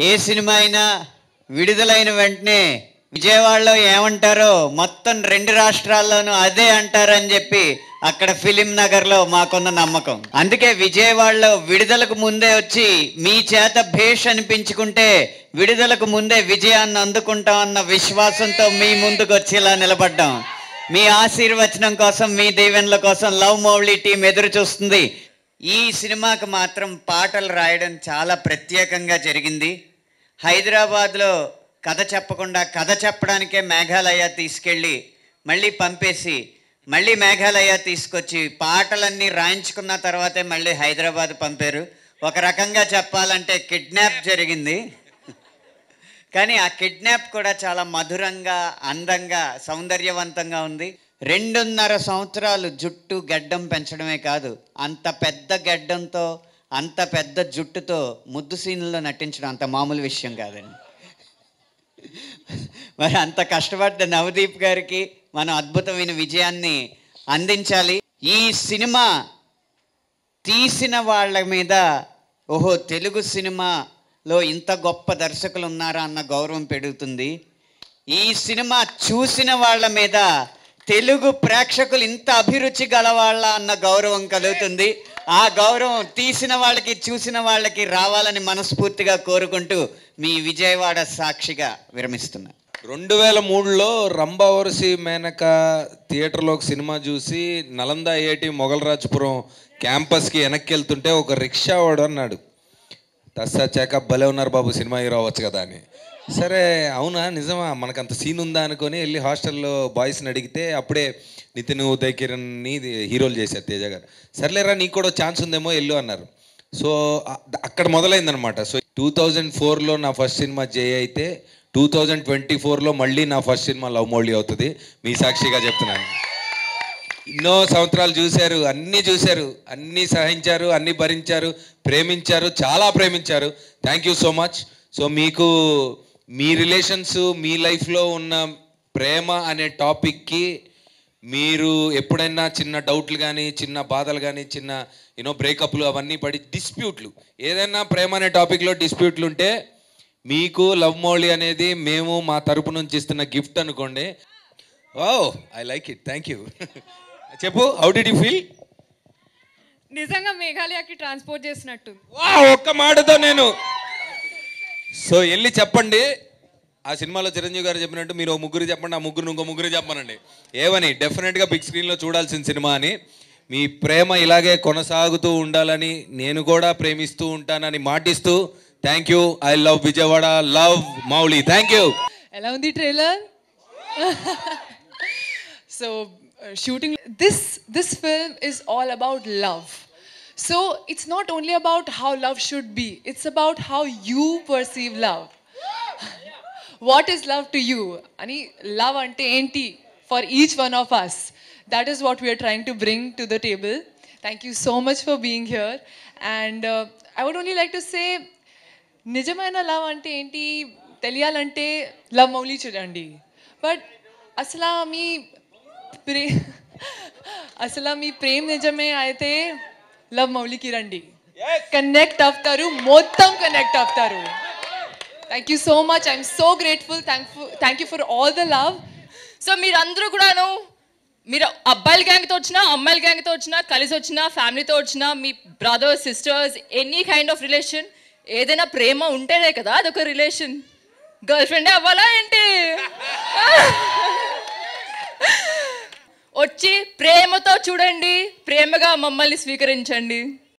ఏ cinema అయినా విడుదలైన వెంటనే విజయవాడలో ఏమంటారో మొత్తం 2 రాష్ట్రాల్లోనూ అదే అంటారని చెప్పి అక్కడ ఫిలిం నగర్లో మాకున్న నమ్మకం. అందుకే విజయవాడలో విడుదలకు ముందే వచ్చి మీ చేత భేష్ అనిపించుకుంటే విడుదలకు ముందే విజయాన్ని అందుకుంటాం అన్న విశ్వాసంతో మీ ముందుకు వచ్చి ఇలా నిలబడ్డాం. మీ ఆశీర్వచనం కోసం, మీ దీవెనల కోసం లవ్ మౌళి టీం ఎదురు చూస్తుంది. ఈ సినిమాకి మాత్రం పాటలు రాయడం చాలా ప్రత్యేకంగా జరిగింది. హైదరాబాద్లో కథ చెప్పకుండా కథ చెప్పడానికే మేఘాలయ తీసుకెళ్ళి మళ్ళీ పంపేసి మళ్ళీ మేఘాలయ తీసుకొచ్చి పాటలన్నీ రాయించుకున్న తర్వాతే మళ్ళీ హైదరాబాద్ పంపారు. ఒక రకంగా చెప్పాలంటే కిడ్నాప్ జరిగింది. కానీ ఆ కిడ్నాప్ కూడా చాలా మధురంగా, అందంగా, సౌందర్యవంతంగా ఉంది. 2.5 సంవత్సరాలు జుట్టు గడ్డం పెంచడమే కాదు, అంత పెద్ద గడ్డంతో అంత పెద్ద జుట్టుతో ముద్దు సీన్లో నటించడం అంత మామూలు విషయం కాదండి. మరి అంత కష్టపడ్డ నవదీప్ గారికి మనం అద్భుతమైన విజయాన్ని అందించాలి. ఈ సినిమా తీసిన వాళ్ళ మీద ఓహో తెలుగు సినిమాలో ఇంత గొప్ప దర్శకులు ఉన్నారా అన్న గౌరవం పెరుగుతుంది. ఈ సినిమా చూసిన వాళ్ళ మీద తెలుగు ప్రేక్షకులు ఇంత అభిరుచి గలవాళ్ళ అన్న గౌరవం కలుగుతుంది. ఆ గౌరవం తీసిన వాళ్ళకి చూసిన వాళ్ళకి రావాలని మనస్ఫూర్తిగా కోరుకుంటూ మీ విజయవాడ సాక్షిగా విరమిస్తున్నా. 2003లో రంభా వర్సి మేనక థియేటర్లో ఒక సినిమా చూసి నలంద ఐఐటి మొగల్రాజ్పురం క్యాంపస్కి వెనక్కి వెళ్తుంటే ఒక రిక్షా వాడు అన్నాడు, తస్సా చేక భలే ఉన్నారు బాబు, సినిమా హీరో అవ్వచ్చు కదా అని. సరే అవునా నిజమా, మనకంత సీన్ ఉందా అనుకొని వెళ్ళి హాస్టల్లో బాయ్స్ని అడిగితే అప్పుడే నితిన్, ఉదయ్ కిరణ్ని హీరోలు చేశారు తేజ గారు. సర్లేరా నీకు కూడా ఛాన్స్ ఉందేమో వెళ్ళు అన్నారు. సో అక్కడ మొదలైందనమాట. సో 2004లో నా ఫస్ట్ సినిమా జయ అయితే 2024లో మళ్ళీ నా ఫస్ట్ సినిమా లవ్ మౌళి అవుతుంది. మీ సాక్షిగా చెప్తున్నాను. ఎన్నో సంవత్సరాలు చూశారు, అన్నీ సహించారు, అన్నీ భరించారు, ప్రేమించారు, చాలా ప్రేమించారు. Thank you so much. So మీకు మీ రిలేషన్స్, మీ లైఫ్లో ఉన్న ప్రేమ అనే టాపిక్కి మీరు ఎప్పుడైనా చిన్న డౌట్లు కానీ, చిన్న బాధలు కానీ, చిన్న బ్రేకప్లు అవన్నీ పడి డిస్ప్యూట్లు, ఏదైనా ప్రేమ అనే టాపిక్లో డిస్ప్యూట్లు ఉంటే మీకు లవ్ మౌళి అనేది మేము మా తరపు నుంచి ఇస్తున్న గిఫ్ట్ అనుకోండి. Oh I like it, thank you. చెప్పు, హౌ డిడ్ యూ ఫీల్? నిజంగా మేఘాలయకి ట్రాన్స్పోర్ట్ చేసినట్టు. ఒక్క మాటతో నేను సో వెళ్ళి చెప్పండి, ఆ సినిమాలో చిరంజీవి గారు చెప్పినట్టు మీరు 3 చెప్పండి, ఆ 3 ఇంకో 3 చెప్పనండి. ఏమని డెఫినెట్గా బిగ్ స్క్రీన్లో చూడాల్సిన సినిమా అని. మీ ప్రేమ ఇలాగే కొనసాగుతూ ఉండాలని, నేను కూడా ప్రేమిస్తూ ఉంటానని మాటిస్తూ thank you. I love Vijayawada, love Mouli. Thank you. ఎలా ఉంది trailer? So shooting this film is all about love. So it's not only about how love should be, it's about how you perceive love. What is love to you? Ani love ante enti for each one of us. That is what we are trying to bring to the table. Thank you so much for being here. And I would only like to say, నిజమైన love అంటే ఏంటి తెలియాలంటే love Mouli చూడండి. But అసలు మీ ప్రేమ నిజమే అయితే love మౌళికి రండి, connect అవుతారు, మొత్తం కనెక్ట్ అవుతారు. Thank you so much. I'm so grateful. Thank you for all the love. So మీరందరూ కూడాను, మీరు అబ్బాయిల గ్యాంగ్తో వచ్చినా, అమ్మాయిల గ్యాంగ్తో వచ్చినా, కలిసి వచ్చినా, ఫ్యామిలీతో వచ్చినా, మీ brothers, sisters, any kind of relation, ఏదైనా ప్రేమ ఉంటేనే కదా అదొక రిలేషన్. గర్ల్ ఫ్రెండే అవ్వాలా ఏంటి? వచ్చి ప్రేమతో చూడండి, ప్రేమగా మమ్మల్ని స్వీకరించండి.